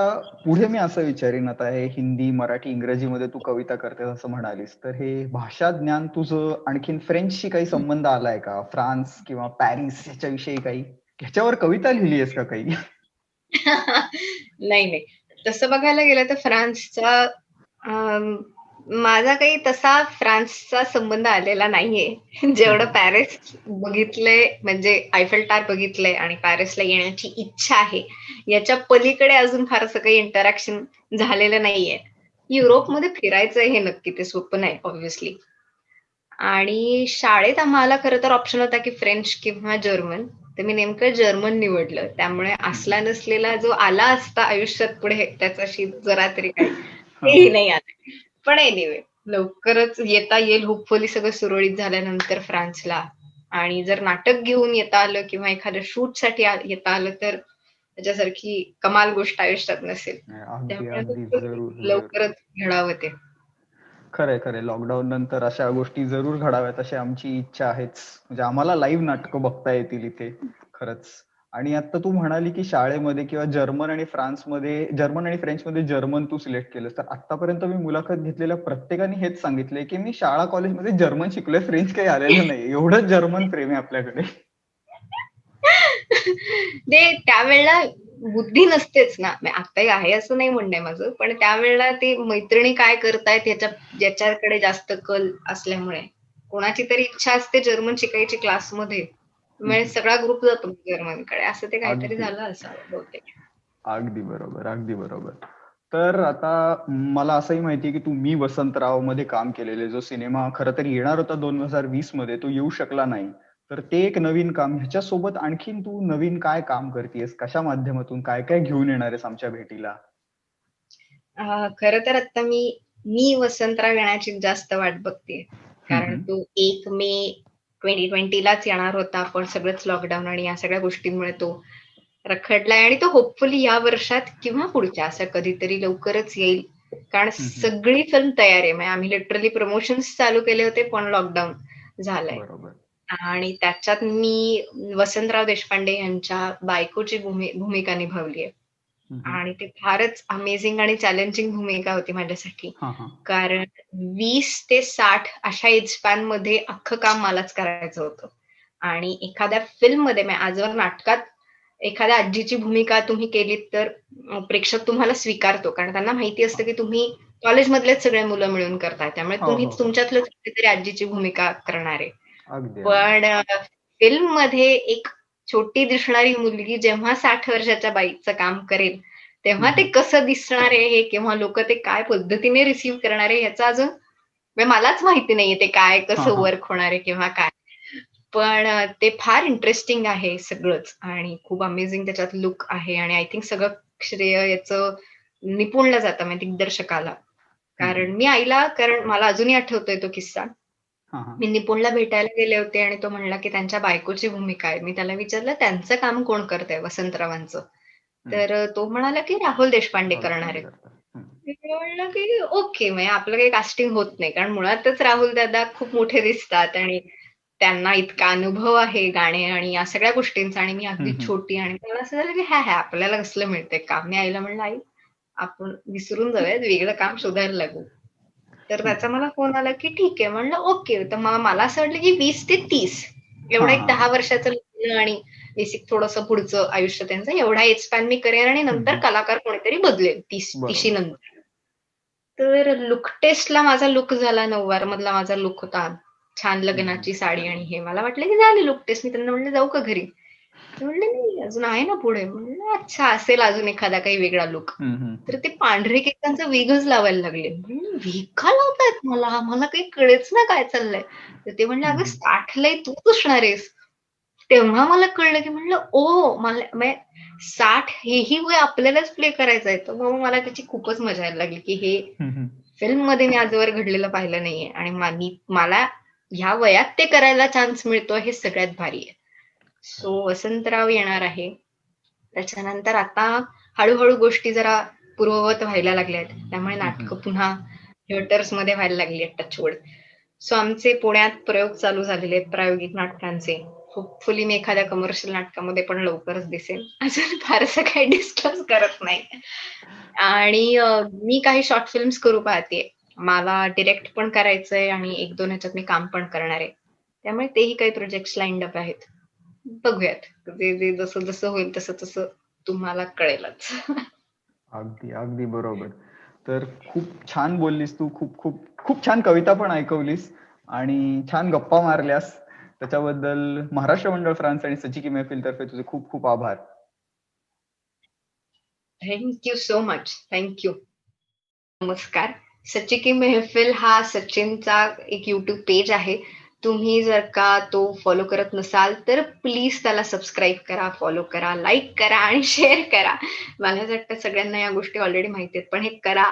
पुढे मी असं विचारीन, आता हे हिंदी, मराठी, इंग्रजीमध्ये तू कविता करतेस असं म्हणालीस, तर हे भाषा ज्ञान तुझं आणखीन फ्रेंचशी काही संबंध आलाय का? फ्रान्स किंवा पॅरिस ह्याच्याविषयी काही? ह्याच्यावर कविता लिहिली आहेस का काही? नाही नाही, तसं बघायला गेलं तर फ्रान्सचा अम, माझा काही तसा फ्रान्सचा संबंध आलेला नाहीये. जेवढं पॅरिस बघितलंय, म्हणजे आयफेल टावर बघितलंय आणि पॅरिसला येण्याची इच्छा आहे, याच्या पलीकडे अजून फारसं काही इंटरॅक्शन झालेलं नाहीये. युरोपमध्ये फिरायचं हे नक्की ते स्वप्न आहे ऑब्व्हियसली. आणि शाळेत आम्हाला खरं तर ऑप्शन होता की फ्रेंच किंवा जर्मन, तर मी नेमकं जर्मन निवडलं. त्यामुळे असला नसलेला जो आला असता आयुष्यात पुढे त्याच्याशी जरा तरी काही, हा, तेही हा. नाही आलं. पण एनिवे, लवकरच येता येईल होपफुली सगळं सुरळीत झाल्यानंतर फ्रान्सला. आणि जर नाटक घेऊन येता आलं किंवा एखाद्या शूट साठी येता आलं तर त्याच्यासारखी कमाल गोष्ट आयुष्यात नसेल. अगदी त्यामुळे अगदी खूप जरूर जरूर. लवकरच घडावं ते. खरंय खरंय, लॉकडाऊन नंतर अशा गोष्टी जरूर घडाव्यात अशी आमची इच्छा आहेच. म्हणजे आम्हाला लाईव्ह नाटकं बघता येतील इथे खरंच. आणि आता तू म्हणाली की शाळेमध्ये किंवा जर्मन आणि फ्रान्समध्ये, जर्मन आणि फ्रेंचमध्ये जर्मन तू सिलेक्ट केलंस, तर आतापर्यंत मी मुलाखत घेतलेल्या प्रत्येकाने हेच सांगितलंय की मी शाळा कॉलेजमध्ये जर्मन शिकलोय, फ्रेंच काही आलेलं नाही. एवढंच जर्मन प्रेम आहे आपल्याकडे. ते त्यावेळेला बुद्धी नसतेच ना. आताही आहे असं नाही म्हणणं माझं, पण त्यावेळेला ते मैत्रिणी काय करतायत ज्याच्याकडे जास्त कल असल्यामुळे कोणाची तरी इच्छा असते जर्मन शिकायची क्लासमध्ये, म्हणजे सगळा ग्रुप जातो जर्मनकडे, असं ते काहीतरी अगदी झालं असावं बहुतेक. अगदी बरोबर, अगदी बरोबर. तर आता मला असंही माहितीये की तू मी वसंतराव मध्ये काम केलेले, जो सिनेमा खरं तर येणार होता 2020 मध्ये, तो येऊ शकला नाही. तर ते एक नवीन काम, ह्याच्यासोबत आणखीन तू नवीन काय काम करतेयस, कशा माध्यमातून काय काय घेऊन येणार आहेस आमच्या भेटीला? खरं तर आता मी वसंतराव येण्याची जास्त वाट बघते. हम्म, कारण तो 1 मे 2020लाच येणार होता, पण सगळंच लॉकडाऊन आणि या सगळ्या गोष्टींमुळे तो रखडलाय. आणि तो होपफुली या वर्षात किंवा पुढच्या असं कधीतरी लवकरच येईल. कारण हम्म. सगळी फिल्म तयार आहे. म्हणजे आम्ही लिटरली प्रमोशन्स चालू केले होते, पण लॉकडाऊन झालंय. बरोबर. आणि त्याच्यात मी वसंतराव देशपांडे यांच्या बायकोची भूमिका निभावली आहे. हम्म. आणि ते फारच अमेझिंग आणि चॅलेंजिंग भूमिका होती माझ्यासाठी. हा हा. कारण 20 ते 60 अशा एज स्पॅन मध्ये अख्खं काम मलाच करायचं होतं. आणि एखाद्या फिल्म मध्ये, आजवर नाटकात एखाद्या आजीची भूमिका तुम्ही केलीत तर प्रेक्षक तुम्हाला स्वीकारतो, कारण त्यांना माहिती असतं की तुम्ही कॉलेजमधलेच सगळे मुलं मिळून करताय, त्यामुळे हो तुम्ही हो हो. तुमच्यातलंच कुठेतरी आजीची भूमिका करणार आहे. अगदी अगदी. पण फिल्म मध्ये एक छोटी दिसणारी मुलगी जेव्हा 60 वर्षाच्या बाईचं काम करेल, तेव्हा ते कसं दिसणार आहे हे, किंवा लोक ते काय पद्धतीने रिसीव्ह करणार आहे ह्याचं अजून मलाच माहिती नाहीये ते काय हा कसं हा. वर्क होणार आहे किंवा काय. पण ते फार इंटरेस्टिंग आहे सगळंच, आणि खूप अमेझिंग त्याच्यात लुक आहे. आणि आय थिंक सगळं श्रेय याचं निपुणलं जातं म्हणजे दिग्दर्शकाला. कारण मी आईला, कारण मला अजूनही आठवतोय तो किस्सा. हा हा. मी निपुणला भेटायला गेले होते आणि तो म्हणला की त्यांच्या बायकोची भूमिका आहे. मी त्याला विचारलं त्यांचं काम कोण करतंय वसंतरावांचं, तर तो म्हणाला की राहुल देशपांडे राहुल करणार देशपांडे आहेत. करतात. मी म्हणलं की ओके, म्हणजे आपलं काही कास्टिंग होत नाही, कारण मुळातच राहुल दादा खूप मोठे दिसतात आणि त्यांना इतका अनुभव आहे गाणे आणि या सगळ्या गोष्टींचा, आणि मी अगदी छोटी. आणि मला असं झालं की हा आपल्याला कसलं मिळतंय काम. मी आईला म्हणलं, आई आपण विसरून जाऊयात, वेगळं काम शोधायला लागू. तर त्याचा मला फोन आला की ठीक आहे. म्हणलं ओके. तर मग मला असं वाटलं की 20 ते 30 हा एवढा एक हा. 10 वर्षाचं लग्न आणि बेसिक थोडंसं पुढचं आयुष्य त्यांचं, एवढा एज स्पॅन मी करेन आणि नंतर कलाकार कोणीतरी बदलेल 30 बरोबर. नंतर. तर लुक टेस्टला माझा लुक झाला, नऊवार मधला माझा लुक होता, छान लग्नाची साडी आणि हे. मला वाटलं की झाली लुक टेस्ट. मी त्यांना म्हणलं जाऊ का घरी, ते म्हणले नाही अजून आहे ना पुढे. म्हणलं अच्छा, असेल अजून एखादा काही वेगळा लुक. तर ते पांढरे केसांचं विगच लावायला लागले. विग का लावतायत मला, मला काही कळेच ना काय चाललंय. तर ते म्हणले अगं 60 तूच असणार आहेस. तेव्हा मला कळलं की म्हणलं ओ मला 60 हेही वय आपल्यालाच प्ले करायचं आहे. तर मग मला त्याची खूपच मजा यायला लागली की हे फिल्म मध्ये मी आजवर घडलेलं पाहिलं नाहीये, आणि मला ह्या वयात ते करायला चान्स मिळतो हे सगळ्यात भारी आहे. सो वसंतराव येणार आहे. त्याच्यानंतर आता हळूहळू गोष्टी जरा पूर्ववत व्हायला लागल्या आहेत, त्यामुळे नाटकं पुन्हा थिएटर्स मध्ये व्हायला लागली आहेत, टचवूड. सो आमचे पुण्यात प्रयोग चालू झालेले आहेत प्रायोगिक नाटकांचे. होपफुली मी एखाद्या कमर्शियल नाटकामध्ये पण लवकरच दिसेन. अजून फारसं काही डिस्कस करत नाही. आणि मी काही शॉर्ट फिल्म्स करू पाहतेय. मला डिरेक्ट पण करायचंय आणि 1-2 ह्याच्यात मी काम पण करणार आहे. त्यामुळे तेही काही प्रोजेक्ट्स लाईन्ड अप आहेत. बघूयात. जे जसं होईल तसं तुम्हाला कळेलच. अगदी अगदी बरोबर. तर खूप छान बोललीस तू, खूप खूप खूप छान कविता पण ऐकवलीस आणि छान गप्पा मारल्यास. त्याच्याबद्दल महाराष्ट्र मंडळ फ्रान्स आणि सची की मैफिल तर्फे तुझे खूप खूप आभार. Thank you so much. Thank you. नमस्कार. सच्ची की मेहफिल हा सचिनचा एक YouTube पेज आहे. तुम्ही जर का तो फॉलो करत नसाल तर प्लीज त्याला सबस्क्राईब करा, फॉलो करा, लाईक करा आणि शेअर करा. मला असं वाटतं सगळ्यांना या गोष्टी ऑलरेडी माहिती आहेत, पण हे करा.